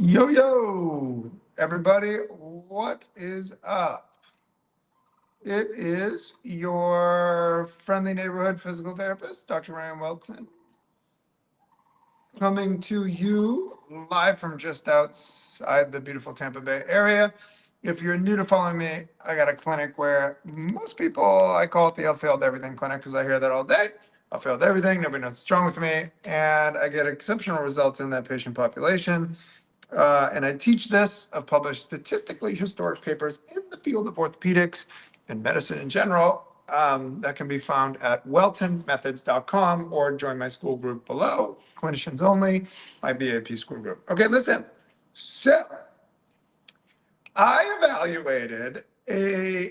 Yo, yo, everybody, what is up? It is your friendly neighborhood physical therapist, Dr. Ryan Welton, coming to you live from just outside the beautiful Tampa Bay area. If you're new to following me, I got a clinic where most people, I call it the I failed everything clinic because I hear that all day. I failed everything, nobody knows what's wrong with me, and I get exceptional results in that patient population. And I teach this. I've published statistically historic papers in the field of orthopedics and medicine in general. That can be found at weltonmethods.com or join my school group below, clinicians only, my BAP school group. Okay, listen. So I evaluated a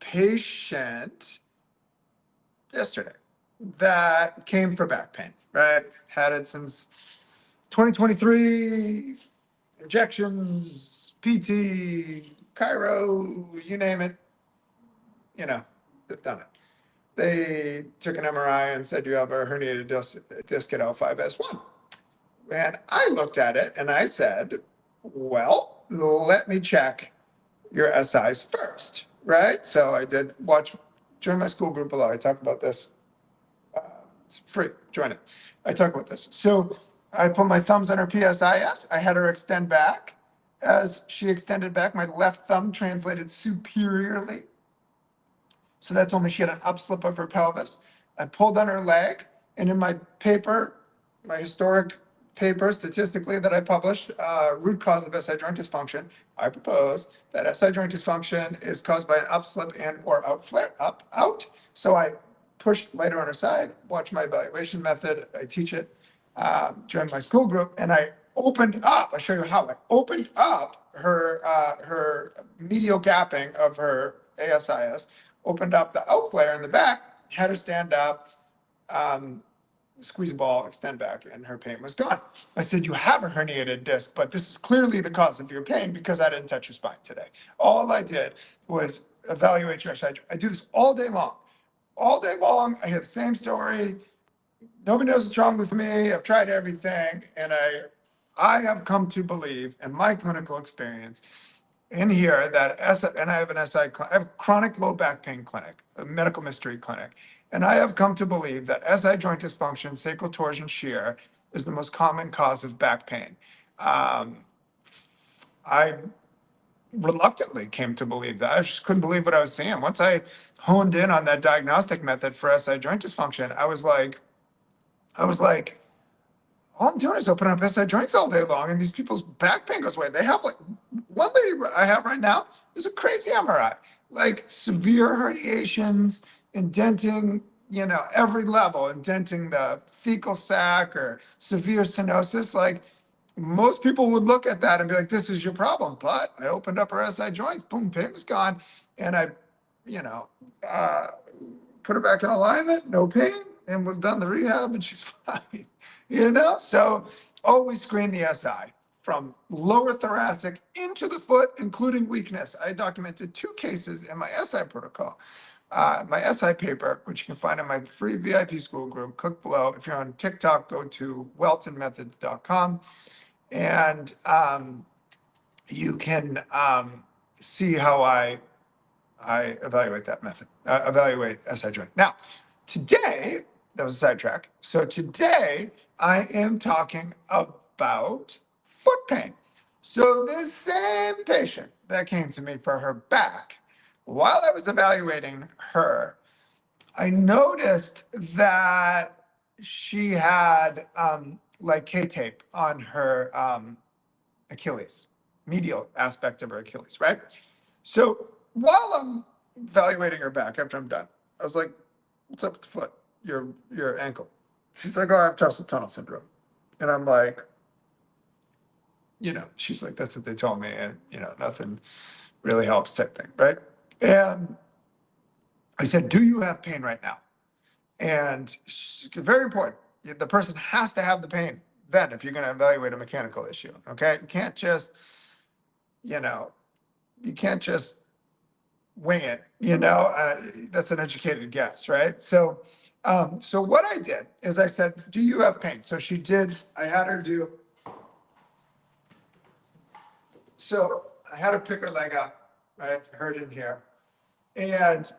patient yesterday that came for back pain, right? Had it since 2023, injections, PT, Cairo, you name it, they've done it. They took an MRI and said you have a herniated disc at L5S1. And I looked at it and I said, well, let me check your SIs first, right? So I did join my school group below. I talk about this. It's free, join it. I talk about this. So I put my thumbs on her PSIS. I had her extend back. As she extended back, my left thumb translated superiorly. So that told me she had an upslip of her pelvis. I pulled on her leg, and in my paper, my historic paper statistically that I published, root cause of SI joint dysfunction, I propose that SI joint dysfunction is caused by an upslip and or out. So I pushed lighter on her side, watch my evaluation method, I teach it, join my school group, and I opened up, I'll show you how, I opened up her medial gapping of her ASIS, opened up the out flare in the back, had her stand up, squeeze a ball, extend back, and her pain was gone. I said, you have a herniated disc, but this is clearly the cause of your pain because I didn't touch your spine today. All I did was evaluate your SI. I do this all day long. All day long, I hear the same story. Nobody knows what's wrong with me. I've tried everything, and I have come to believe in my clinical experience in here that and I have an SI, I have a chronic low back pain clinic, a medical mystery clinic. And I have come to believe that SI joint dysfunction, sacral torsion shear, is the most common cause of back pain. I reluctantly came to believe that. I just couldn't believe what I was seeing. Once I honed in on that diagnostic method for SI joint dysfunction, I was like, all I'm doing is opening up SI joints all day long, and these people's back pain goes away. They have like one lady I have right now is a crazy MRI, like severe herniations, indenting, every level, indenting the fecal sac or severe stenosis. Like most people would look at that and be like, "This is your problem." But I opened up her SI joints, boom, pain was gone, and I, you know, uh, put her back in alignment, no pain, and we've done the rehab, and she's fine. So always screen the SI from lower thoracic into the foot, including weakness. I documented 2 cases in my SI protocol, my SI paper, which you can find in my free VIP school group. Click below. If you're on TikTok, go to weltonmethods.com, and you can see how I evaluate that method, evaluate SI joint. Now, today, that was a sidetrack. So today, I am talking about foot pain. So this same patient that came to me for her back, while I was evaluating her, I noticed that she had like K-tape on her Achilles, medial aspect of her Achilles, right? So while I'm evaluating her back after I'm done, I was like, what's up with the foot, your ankle? She's like, oh, I have tarsal tunnel syndrome. And I'm like, she's like, that's what they told me. And, nothing really helps type thing, right? And I said, do you have pain right now? And very important, the person has to have the pain then if you're going to evaluate a mechanical issue, okay? You know, you can't just wing it, that's an educated guess, right? So what I did is I said, do you have pain? So she did, I had her do So I had her pick her leg up, right? Hurt in here. And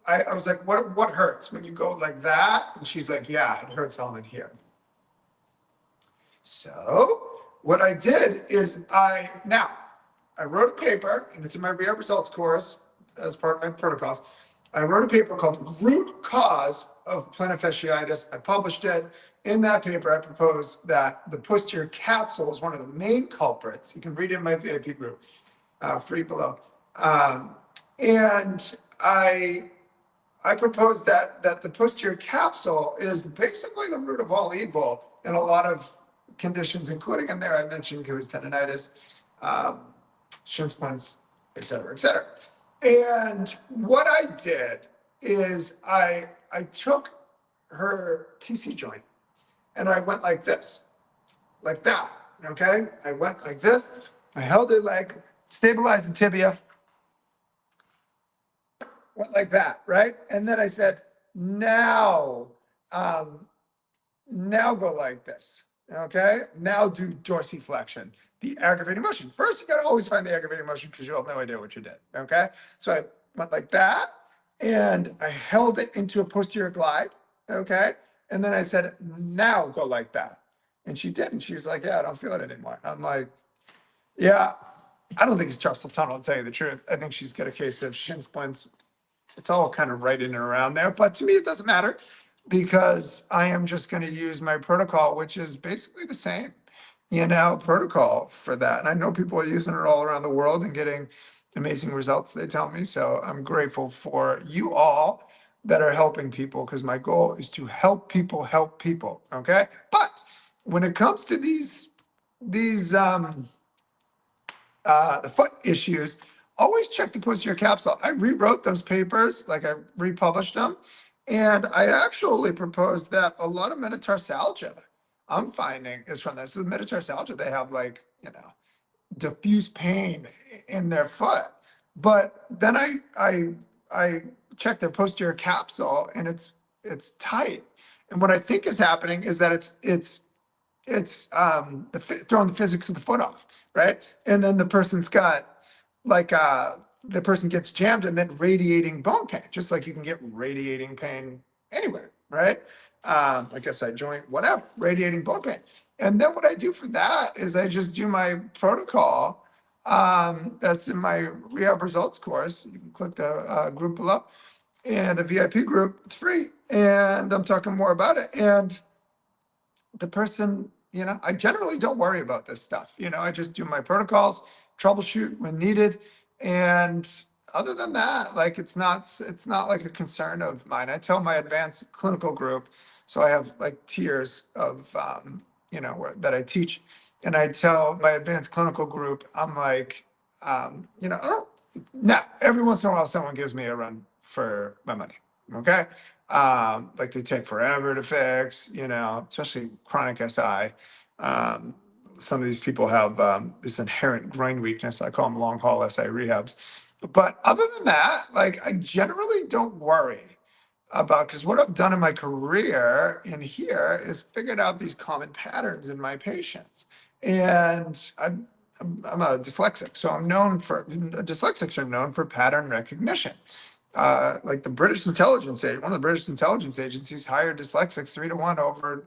I was like, what hurts when you go like that? And she's like, yeah, it hurts all in here. So what I did is I wrote a paper, and it's in my rehab results course as part of my protocols. I wrote a paper called Root Cause of Plantar Fasciitis. I published it. In that paper, I proposed that the posterior capsule is one of the main culprits. You can read it in my VIP group, free below. And I proposed that the posterior capsule is basically the root of all evil in a lot of conditions, including in there I mentioned Achilles tendonitis, shin splints, et cetera, et cetera. And what I did is I took her TC joint and I went like this, like that. Okay, I went like this. I held it like stabilized the tibia. Went like that, right? And then I said, now go like this. Okay, now do dorsiflexion, the aggravating motion. First, you got to always find the aggravating motion because you have no idea what you did. Okay, so I went like that and I held it into a posterior glide. Okay, and then I said, now go like that. And she did. And she was like, yeah, I don't feel it anymore. I'm like, yeah, I don't think it's tarsal tunnel, to tell you the truth. I think she's got a case of shin splints. It's all kind of right in and around there. But to me, it doesn't matter because I am just going to use my protocol, which is basically the same, protocol for that. And I know people are using it all around the world and getting amazing results, they tell me. So I'm grateful for you all that are helping people because my goal is to help people. Okay. But when it comes to these the foot issues, always check the posterior capsule. I rewrote those papers, like I republished them. And I actually proposed that a lot of metatarsalgia I'm finding is from this. So the metatarsalgia, they have like, diffuse pain in their foot. But then I checked their posterior capsule and it's tight. And what I think is happening is that it's throwing the physics of the foot off, right? And then the person's got like the person gets jammed and then radiating bone pain, just like you can get radiating pain anywhere, right? Like I said, joint, whatever, radiating bone pain. And then what I do for that is I just do my protocol that's in my rehab results course. You can click the group below and the VIP group, it's free. And I'm talking more about it. And the person, I generally don't worry about this stuff. I just do my protocols, troubleshoot when needed. And other than that, like it's not like a concern of mine. I tell my advanced clinical group, so I have like tiers of, that I teach. And I tell my advanced clinical group, I'm like, now every once in a while, someone gives me a run for my money. Okay. Like they take forever to fix, especially chronic SI. Some of these people have this inherent groin weakness. I call them long haul SI rehabs. But other than that, like I generally don't worry about, because what I've done in my career in here is figured out these common patterns in my patients. And I'm a dyslexic, so dyslexics are known for pattern recognition. Like the British intelligence one of the British intelligence agencies hired dyslexics 3-to-1 over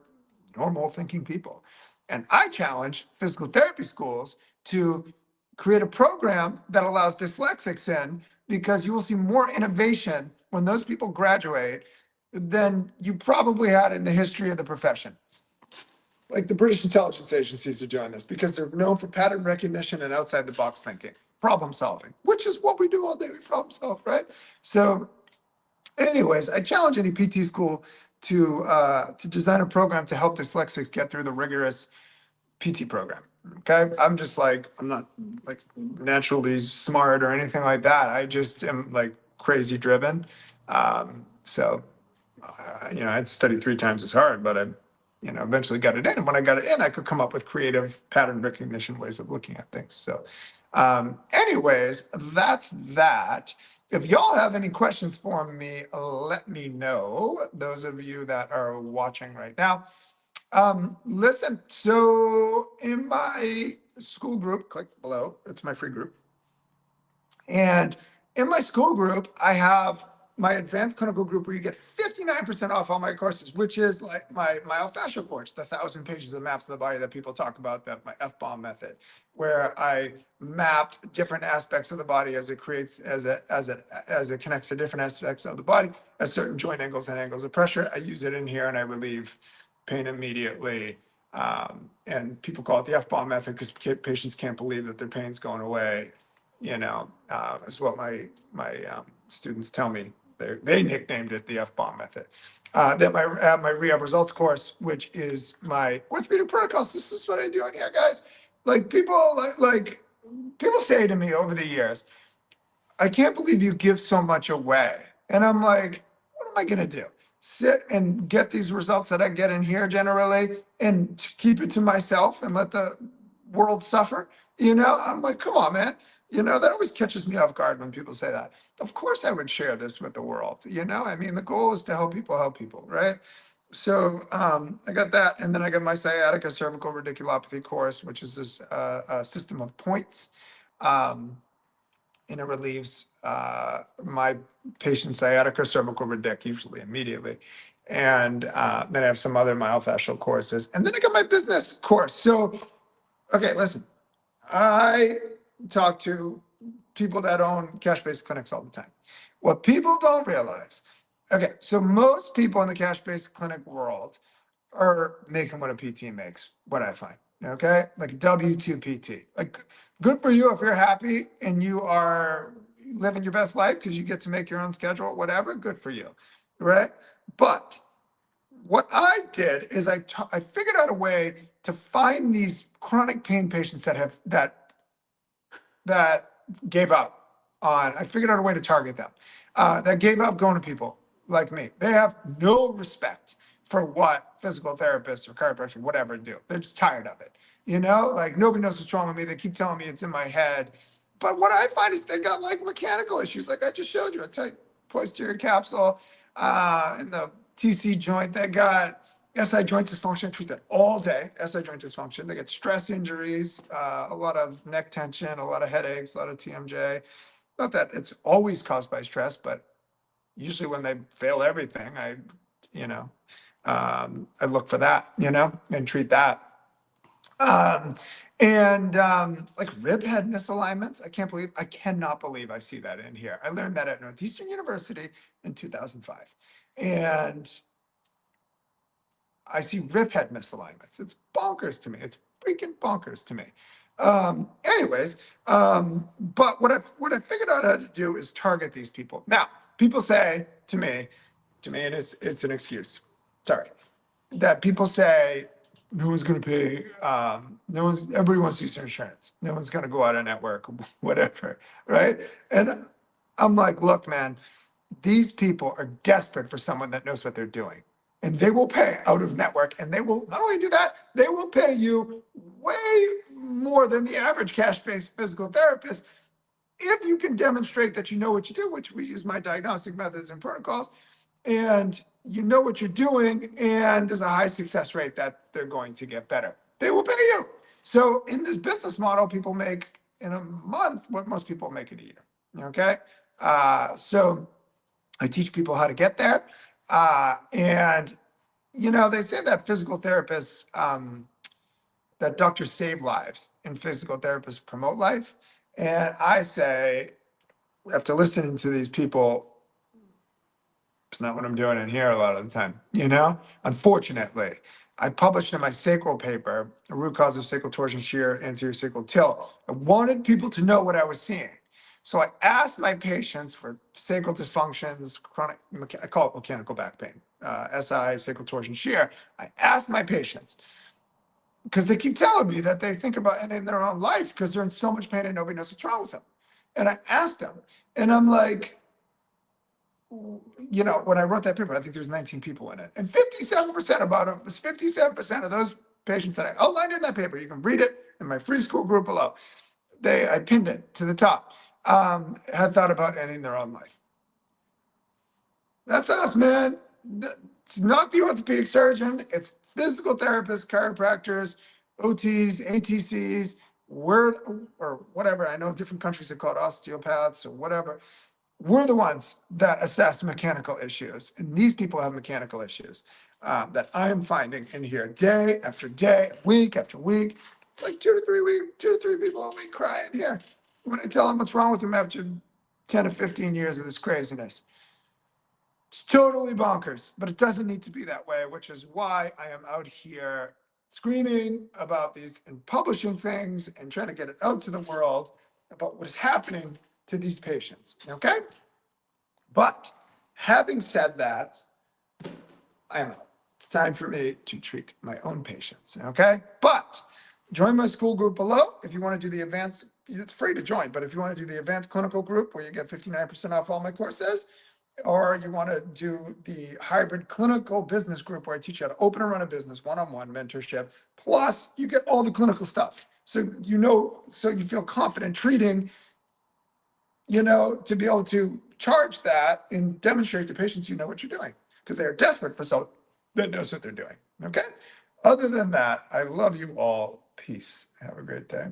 normal thinking people. And I challenge physical therapy schools to create a program that allows dyslexics in, because you will see more innovation when those people graduate than you probably had in the history of the profession. Like the British intelligence agencies are doing this because they're known for pattern recognition and outside the box thinking, problem solving, which is what we do all day. We problem solve, right? So anyways, I challenge any PT school to design a program to help dyslexics get through the rigorous PT program. Okay. I'm not like naturally smart or anything like that. I just am like crazy driven. So I had to study 3 times as hard, but I, eventually got it in. And when I got it in, I could come up with creative pattern recognition ways of looking at things. So anyways, that's that. If y'all have any questions for me, let me know. Those of you that are watching right now. Listen, so in my school group, click below, it's my free group. And in my school group, I have my advanced clinical group where you get 59% off all my courses, which is like my myofascial course, the 1,000 pages of maps of the body that people talk about, that my F-bomb method, where I mapped different aspects of the body as it creates, as it connects to different aspects of the body at certain joint angles and angles of pressure. I use it in here and I relieve pain immediately. And people call it the F-bomb method because patients can't believe that their pain's going away. Is what my students tell me. They nicknamed it the F-bomb method. Then my rehab results course, which is my orthopedic protocols. This is what I do in here, guys. Like people say to me over the years, I can't believe you give so much away. And I'm like, what am I going to do? Sit and get these results that I get in here generally and keep it to myself and let the world suffer? I'm like, come on, man. That always catches me off guard when people say that. Of course, I would share this with the world. I mean, the goal is to help people, right? So I got that. And then I got my sciatica cervical radiculopathy course, which is this a system of points. And it relieves my patient's sciatica cervical radic usually immediately. And then I have some other myofascial courses. And then I got my business course. So, okay, listen, I talk to people that own cash-based clinics all the time. What people don't realize, okay, so most people in the cash-based clinic world are making what a PT makes, what I find. Okay, like a W-2 PT. Like, good for you if you're happy and you are living your best life because you get to make your own schedule, whatever. Good for you, right? But what I did is I figured out a way to find these chronic pain patients that gave up on. I figured out a way to target them. That gave up going to people like me. They have no respect for what physical therapists or chiropractors, whatever, do. They're just tired of it. Like nobody knows what's wrong with me. They keep telling me it's in my head. But what I find is they got like mechanical issues, like I just showed you, a tight posterior capsule in the TC joint. They got SI joint dysfunction, treat that all day. SI joint dysfunction. They get stress injuries, a lot of neck tension, a lot of headaches, a lot of TMJ. Not that it's always caused by stress, but usually when they fail everything, I look for that, and treat that. Like rib head misalignments, I cannot believe I see that in here. I learned that at Northeastern University in 2005. And I see rib head misalignments. It's bonkers to me. It's freaking bonkers to me. Anyways, but what I figured out how to do is target these people. Now, people say to me, and it's an excuse. Sorry, that people say no one's going to pay. Everybody wants to use their insurance. No one's going to go out of network, whatever, right? And I'm like, look, man, these people are desperate for someone that knows what they're doing. And they will pay out of network. And they will not only do that, they will pay you way more than the average cash-based physical therapist if you can demonstrate that you know what you do, which we use my diagnostic methods and protocols, and you know what you're doing, and there's a high success rate that they're going to get better. They will pay you. So in this business model, people make in a month what most people make in a year. Okay. So I teach people how to get there. And, they say that physical therapists, that doctors save lives and physical therapists promote life. And I say, after listening to these people, it's not what I'm doing in here a lot of the time, unfortunately. I published in my sacral paper, The Root Cause of Sacral Torsion, Shear, Anterior Sacral Tilt. I wanted people to know what I was seeing. So I asked my patients for sacral dysfunctions, chronic, I call it mechanical back pain, SI, sacral torsion, shear. I asked my patients, because they keep telling me that they think about ending their own life because they're in so much pain and nobody knows what's wrong with them. And I asked them, and I'm like, when I wrote that paper, I think there's 19 people in it. And 57% about them, 57% of those patients that I outlined in that paper, you can read it in my free school group below. I pinned it to the top, had thought about ending their own life. That's us, man. It's not the orthopedic surgeon. It's physical therapists, chiropractors, OTs, ATCs, we're, or whatever, I know different countries are called osteopaths or whatever. We're the ones that assess mechanical issues. And these people have mechanical issues that I am finding in here day after day, week after week. It's like 2 to 3 people a week crying here when I tell them what's wrong with them after 10 to 15 years of this craziness. It's totally bonkers, but it doesn't need to be that way, which is why I am out here screaming about these and publishing things and trying to get it out to the world about what is happening to these patients. Okay? But having said that, I am out. It's time for me to treat my own patients. Okay? But join my school group below if you want to do the advanced. It's free to join, but if you want to do the advanced clinical group where you get 59% off all my courses, or you want to do the hybrid clinical business group where I teach you how to open and run a business, one-on-one mentorship, plus you get all the clinical stuff. So so you feel confident treating, to be able to charge that and demonstrate to patients you know what you're doing because they are desperate for someone that knows what they're doing. Okay. Other than that, I love you all. Peace. Have a great day.